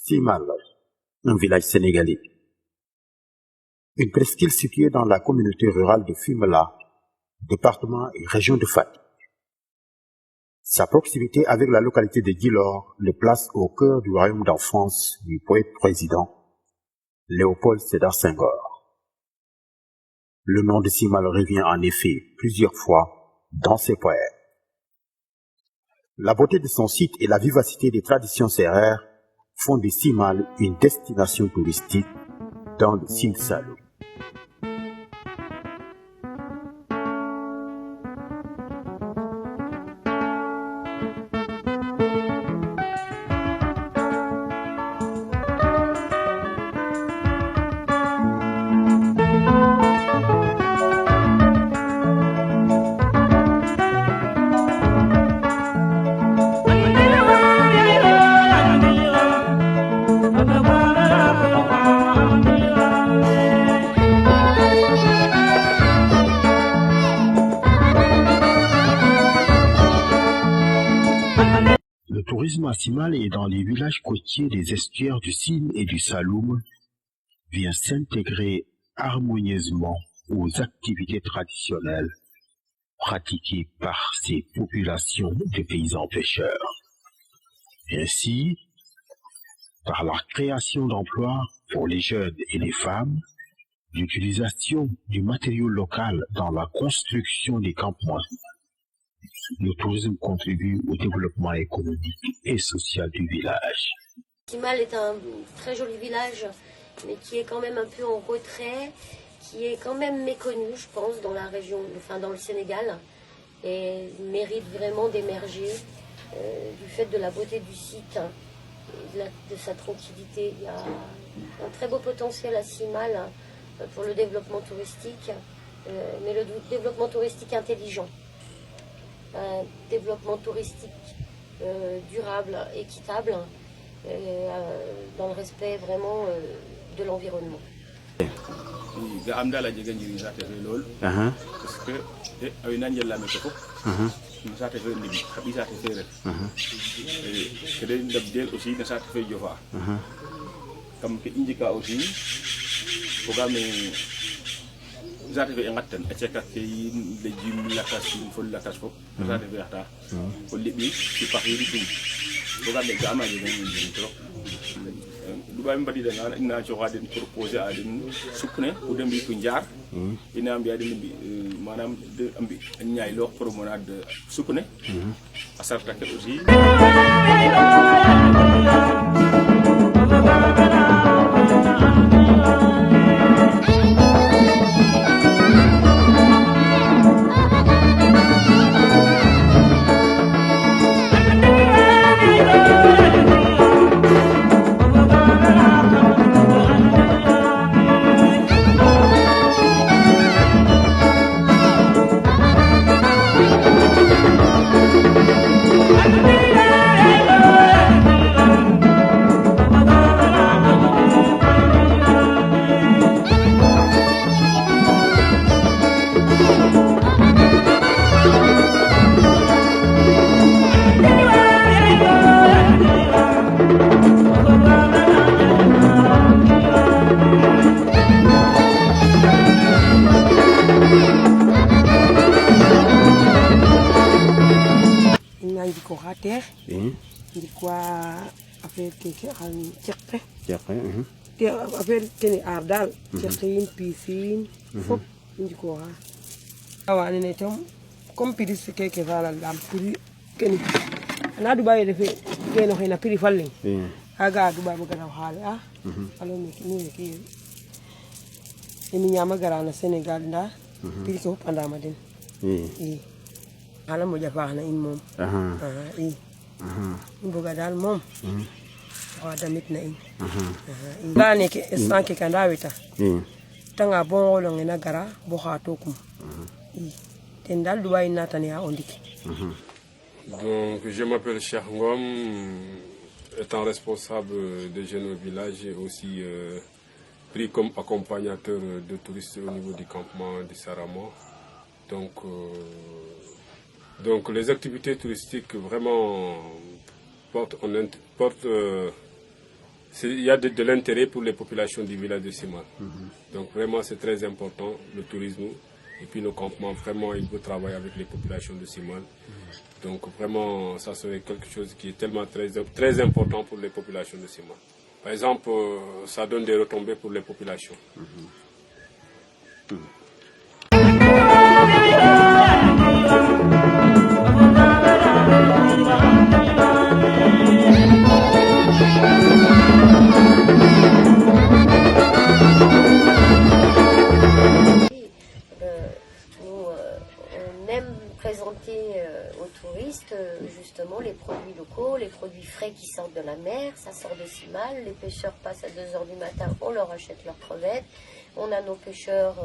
Simal, un village sénégalais. Une presqu'île située dans la communauté rurale de Fimela, département et région de Fatick. Sa proximité avec la localité de Djilor le place au cœur du royaume d'enfance du poète-président Léopold Sédar Senghor. Le nom de Simal revient en effet plusieurs fois dans ses poèmes. La beauté de son site et la vivacité des traditions sérères font de Simal une destination touristique dans le Sine Saloum. Le tourisme à Simal et dans les villages côtiers des estuaires du Sine et du Saloum vient s'intégrer harmonieusement aux activités traditionnelles pratiquées par ces populations de paysans pêcheurs. Ainsi, par la création d'emplois pour les jeunes et les femmes, l'utilisation du matériau local dans la construction des campements, le tourisme contribue au développement économique et social du village. Simal est un très joli village, mais qui est quand même un peu en retrait, qui est quand même méconnu, je pense, dans la région, enfin dans le Sénégal, et mérite vraiment d'émerger du fait de la beauté du site et de sa tranquillité. Il y a un très beau potentiel à Simal pour le développement touristique, mais le développement touristique intelligent. Un développement touristique durable, équitable, dans le respect vraiment de l'environnement. Parce que zate fe ngatten aceka ke le jim lakas fol lakas fop zate fe ata ko libi ci paxiri tum ko gambe gama je ngi trop du ba mbadi da na ci waden proposer a den sukne ko dembi ko njar ina ambi adin bi manam de ambi ñay lo promenade sukne asarta ke aussi affaire kene ar dal ceqin pisin fop ndiko ha awane ne tam comme pris keke fala lam prix kene ana dubai defe keno xena prix falling aga dubai buga na xale alo ni ki emi nyama gara na Sénégal nda prix ko anda ma den ala mo jafa na in mom buga dal mom damit na in dane ke esanke kanda wita tanga bon lo ngena gara bo khatokum ten dal duway natani a ondiki. Donc je m'appelle Cheikh Ngom, étant responsable de jeunes au village et aussi pris comme accompagnateur de touristes au niveau du campement du Sarama. Donc les activités touristiques vraiment portent il y a de l'intérêt pour les populations du village de Simal. Donc vraiment c'est très important le tourisme. Et puis le campement, vraiment il veut travailler avec les populations de Simal. Donc vraiment ça serait quelque chose qui est tellement très important pour les populations de Simal. Par exemple, ça donne des retombées pour les populations. On aime présenter aux touristes justement les produits locaux, les produits frais qui sortent de la mer, ça sort de Simal, les pêcheurs passent à 2 h du matin, on leur achète leurs crevettes, on a nos pêcheurs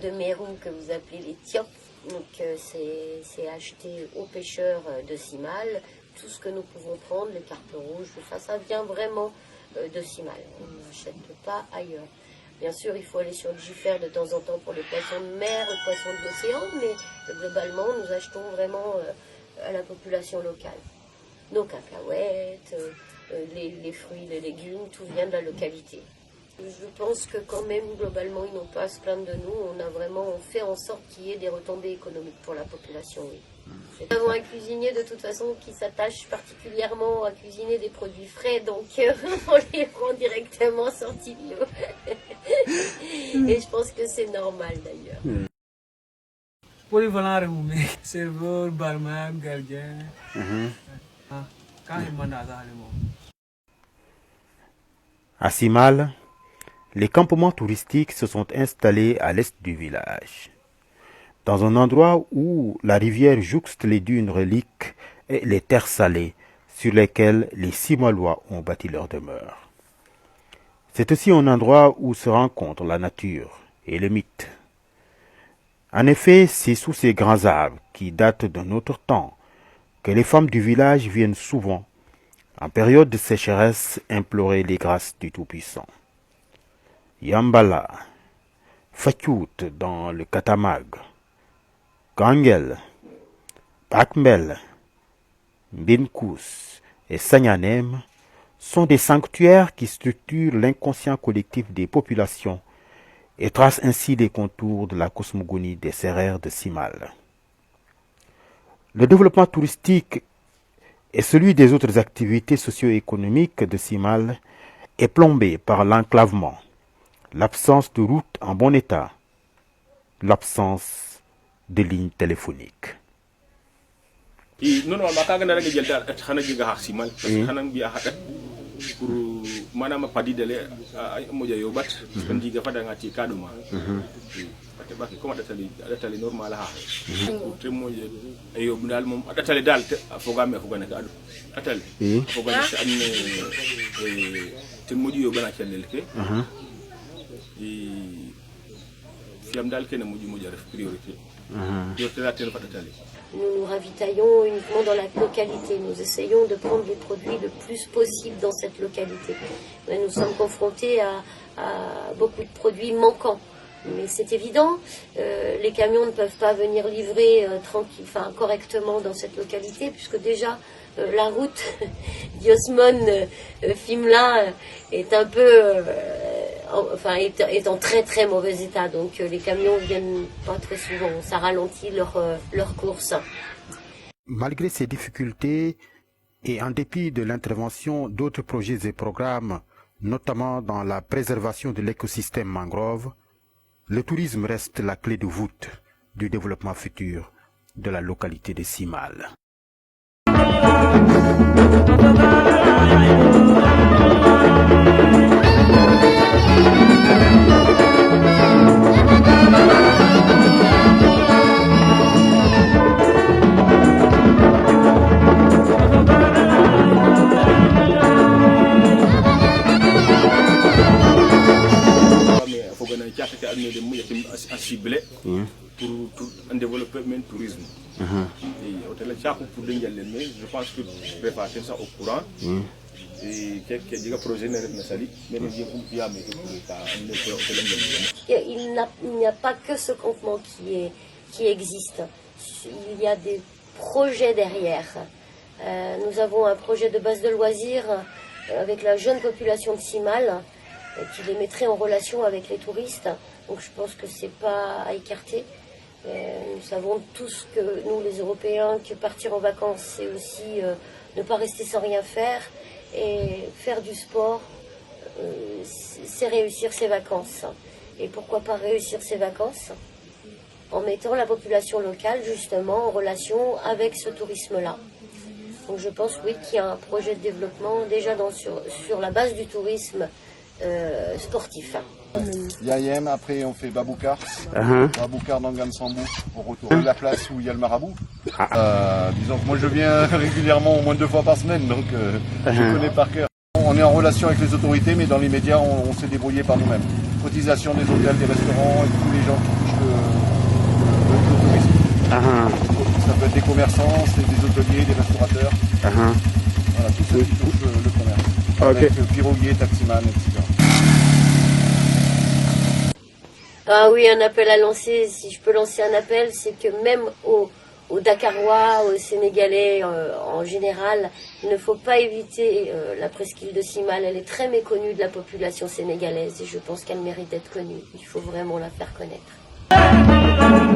de Mérou que vous appelez les Tiop, donc c'est acheté aux pêcheurs de Simal, tout ce que nous pouvons prendre, les carpes rouges, tout ça, ça vient vraiment de Simal, on n'achète pas ailleurs. Bien sûr, il faut aller sur le Giffer de temps en temps pour les poissons de mer, les poissons de l'océan, mais globalement, nous achetons vraiment à la population locale. Nos cacahuètes, les fruits, les légumes, tout vient de la localité. Je pense que quand même, globalement, ils n'ont pas à se plaindre de nous. On fait en sorte qu'il y ait des retombées économiques pour la population, oui. Nous avons un cuisinier de toute façon qui s'attache particulièrement à cuisiner des produits frais, donc on les prend directement sortis de l'eau. Et je pense que c'est normal d'ailleurs. Polyvalent, serveur, barman, gardien. À Simal, les campements touristiques se sont installés à l'est du village, dans un endroit où la rivière jouxte les dunes reliques et les terres salées sur lesquelles les Simalois ont bâti leur demeure. C'est aussi un endroit où se rencontrent la nature et le mythe. En effet, c'est sous ces grands arbres qui datent d'un autre temps que les femmes du village viennent souvent, en période de sécheresse, implorer les grâces du Tout-Puissant. Yambala, Fatiout dans le Katamag, Gangel, Bakmel, Mbinkus et Sanyanem sont des sanctuaires qui structurent l'inconscient collectif des populations et tracent ainsi les contours de la cosmogonie des Sérères de Simal. Le développement touristique et celui des autres activités socio-économiques de Simal est plombé par l'enclavement, l'absence de routes en bon état, l'absence de lignes téléphoniques. Non, pour manama padidele moja yobat kandi ga fada ngati kaduma pate baki ko datali normal ha te moje ayo dal mom datali dal fogame ko gane kadu datali fogane anne te moji yo bana kelelke fiam dal kene moji def priorité yo te datali fadatali. Nous nous ravitaillons uniquement dans la localité. Nous essayons de prendre les produits le plus possible dans cette localité. Mais nous sommes confrontés à beaucoup de produits manquants. Mais c'est évident, les camions ne peuvent pas venir livrer correctement dans cette localité, puisque déjà la route Diosmone-Fimela est un peu... est en très très mauvais état, donc les camions viennent pas très souvent, ça ralentit leur course. Malgré ces difficultés et en dépit de l'intervention d'autres projets et programmes, notamment dans la préservation de l'écosystème mangrove, le tourisme reste la clé de voûte du développement futur de la localité de Simal. Pour un développement tourisme. Je pense que je vais passer ça au courant. Il n'y a pas que ce campement qui existe. Il y a des projets derrière. Nous avons un projet de base de loisirs avec la jeune population de Simal, qui les mettrait en relation avec les touristes. Donc je pense que c'est pas à écarter. Nous savons tous que nous, les Européens, que partir en vacances, c'est aussi ne pas rester sans rien faire. Et faire du sport, c'est réussir ses vacances. Et pourquoi pas réussir ses vacances en mettant la population locale justement en relation avec ce tourisme-là. Donc je pense oui qu'il y a un projet de développement déjà sur la base du tourisme sportif. Yayem, après on fait Baboukar, Baboukar Nangan Sambou pour retourner la place où il y a le marabout. Disons que moi je viens régulièrement au moins 2 fois par semaine, donc je connais par cœur. On est en relation avec les autorités, mais dans les médias on s'est débrouillé par nous-mêmes. Cotisation des hôtels, des restaurants et tous les gens qui touchent le tourisme. Ça peut être des commerçants, c'est des hôteliers, des restaurateurs. Voilà, tous ceux qui touchent le commerce. Avec piroguiers, taximan, etc. Ah oui, un appel à lancer, si je peux lancer un appel, c'est que même aux Dakarois, aux Sénégalais en général, il ne faut pas éviter la presqu'île de Simal. Elle est très méconnue de la population sénégalaise et je pense qu'elle mérite d'être connue. Il faut vraiment la faire connaître.